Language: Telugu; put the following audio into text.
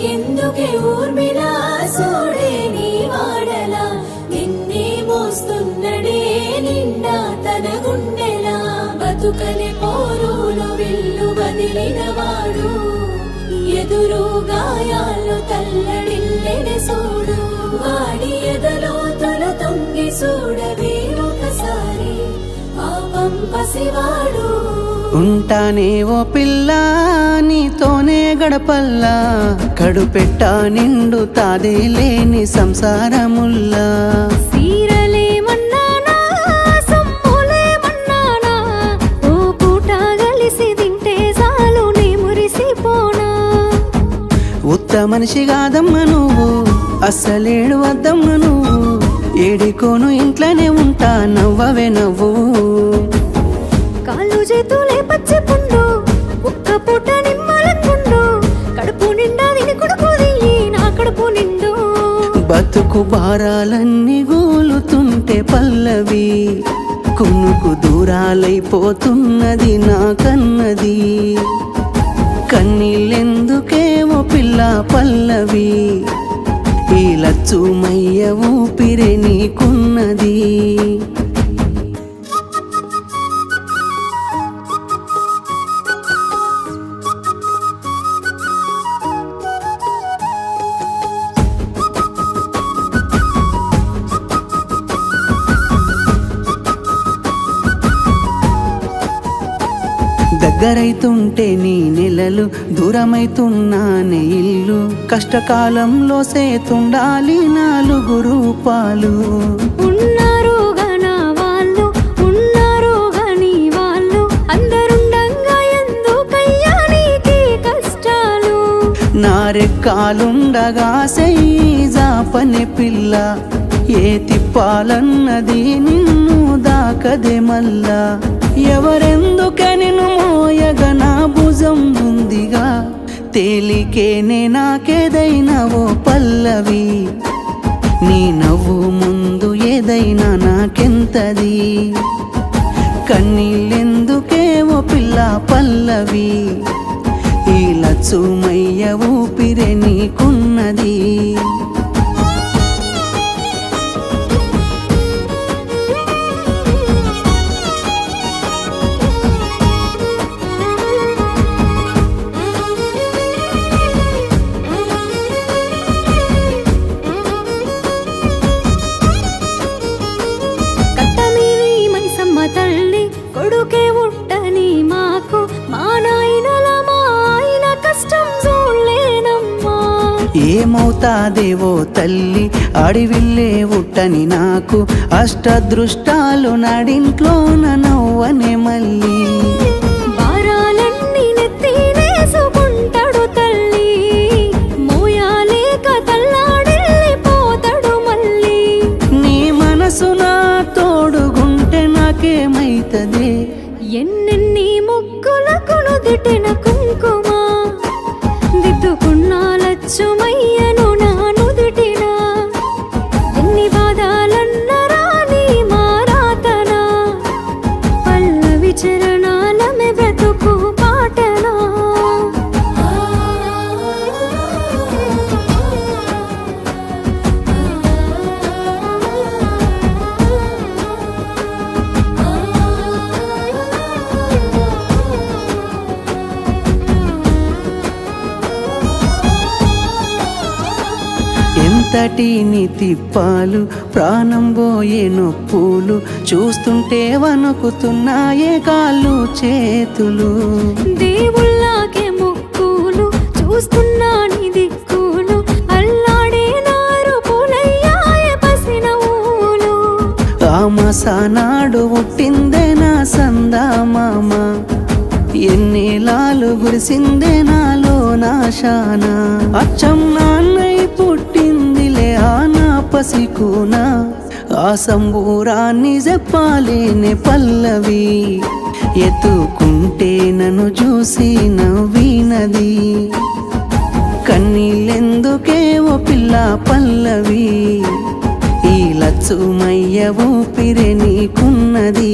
మనకెందుకే ఊర్మిళ సోడే నీ వాడలా నిన్నే మోస్తున్నడే నిండా తన గుండెలా బతుకని పోరులో విల్లు వదిలినవాడు ఎదురు గాయాల్లో తల్లడిల్లెని సూడు వాడి ఎదలో తొల తొంగి చూడవే ఒకసారి పాపం పసివాడు ఉంటానే ఓ పిల్ల నీతోనే గడపల్లా కడుపెట్టా నిండు తాదే లేని సంసారముల్లా సీరలేమన్నానా సమ్ములేమన్నానా ఓ పూట కలిసి తింటే చాలు నీ మురిసిపోనా ఉత్త మనిషి కాదమ్మ నువ్వు అస్సలేడు వద్దమ్మ నువ్వు ఏడికోను ఇంట్లోనే ఉంటా నవ్వవే నవ్వు కాళ్ళు చేతులే పచ్చి పుండు ఒక్క పూట నిమ్మలకుండు కడుపు నిండా తిని కొడుకు నా కడుపు నిండు బతుకు భారాలన్నీ గోలుతుంటే పల్లవి కునుకు దూరాలైపోతున్నది నా కన్నది కన్నీళ్ళెందుకేమో పిల్ల పల్లవి ఈ లచ్చుమయ్య ఊపిరే నీకున్నది దగ్గరైతుంటే నీ నెలలు దూరమైతున్నానే ఇల్లు కష్టకాలంలో సేతుండాలి 4 రూపాలు ఉన్నారు గనా వాళ్ళు ఉన్నారు గని వాళ్ళు అందరుండంగా ఎందుకయ్యా నీకి కష్టాలు నారెక్కాలుండగా జాపనే పిల్ల ఏ తిప్పాలన్నది నిన్ను దాకదే మల్లా ఎవరెందుకే నిన్ను మోయగా నా భుజం ఉందిగా తేలికేనే నాకేదైనా ఓ పల్లవి నీ నవ్వు ముందు ఏదైనా నాకెంతది కన్నీళ్ళెందుకే ఓ పిల్ల పల్లవి ఈ లచ్చుమయ్య ఊపిరే నీకున్నది తల్లి కొడుకే ఉట్టని మాకు మా నాయనల మా ఆయన కష్టం చూడలేనమ్మా ఏమవుతాదేవో తల్లి అడివిల్లే ఉట్టని నాకు అష్టదృష్టాలు నడింట్లోన నవ్వనే మళ్ళీ భారాలన్నీ నెత్తినేసుకుంటాడు తల్లి మోయాలేక తల్లాడెళ్ళిపోతాడు మళ్ళీ నీ మనసు నా తోడుగుంటే నాకేమైతదే ఎన్నెన్ని ముగ్గులకు నుదిటిన కుంకుమ దిద్దుకున్న లచ్చుమయ్యను నా నుదిటిన ఎన్ని బాధలన్నరా నీ మారాతనా పల్లవి చరణాలమే బ్రతుకు పాటనా ఎంతటిని తిప్పాలు ప్రాణం పోయే నొప్పులు చూస్తుంటే వణుకుతున్నాయే కాళ్ళు చేతులు దేవుళ్ళకే మొక్కులు చూస్తున్నా నీ దిక్కులు అల్లాడే నారు పులయ్యాయ పసిన ఊలు ఆమసానాడు పుట్టిందే నా సందామామ ఎన్నేలాలు గురిసిందే నాలో నాశానా అచ్చం నాన్నై పుట్టిందిలే ఆ నా పసికోనా ఆ సంబూరాన్ని చెప్పాలేనే పల్లవి ఎత్తుకుంటే నన్ను చూసి నవ్వినది కన్నీళ్ళెందుకే ఓ పిల్ల పల్లవి ఈ లచ్చుమయ్య ఊపిరే నీకున్నది